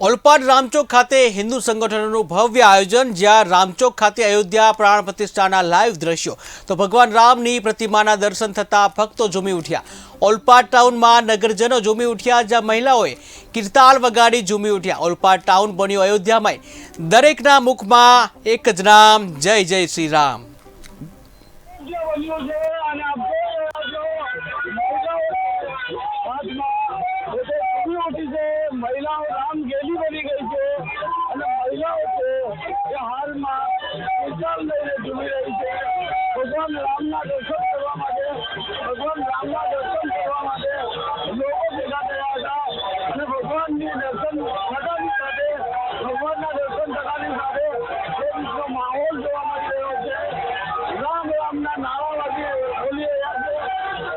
ઓલપાડ રામચોક ખાતે હિન્દુ સંગઠનોનું ભવ્ય આયોજન, જ્યાં રામચોક ખાતે અયોધ્યા પ્રાણ પ્રતિષ્ઠાના લાઈવ દ્રશ્યો તો ભગવાન રામની પ્રતિમાના દર્શન થતા ભક્તો ઝૂમી ઉઠ્યા। ઓલપાડ ટાઉનમાં નગરજનો ઝૂમી ઉઠ્યા, જ્યાં મહિલાઓએ કીર્તાલ વગાડી ઝૂમી ઉઠ્યા। ઓલપાડ ટાઉન બન્યો અયોધ્યામય, દરેકના મુખમાં એક જ નામ, જય જય શ્રી રામ। महिलाओं राम गेली बनी गई है અને મહિલાઓ છે એ હાલમાં ઉત્સાહ લઈને ઝૂમી રહી છે। ભગવાન રામના દર્શન કરવા માટે લોકો ભેગા થયા હતા અને ભગવાનની દર્શન થતાની સાથે એ રીતનો માહોલ જોવા મળી રહ્યો છે। રામ રામના નારા વાગી બોલી રહ્યા છે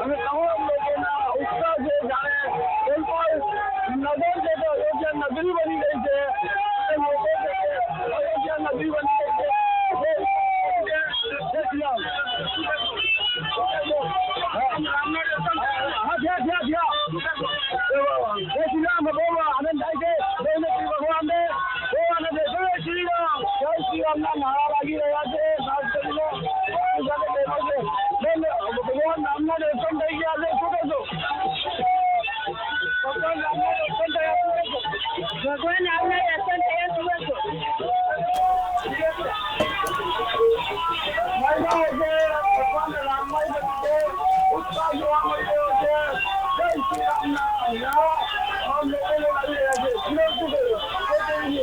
અને તમામ લોકોના ઉત્સાહ છે, જાણે કોઈ પણ નગર છે તો અયોધ્યા નગરી બની ગઈ છે। લોકો છે અયોધ્યા નગરી બની ગઈ છે। રામના દર્શન બહુ આનંદ થાય છે।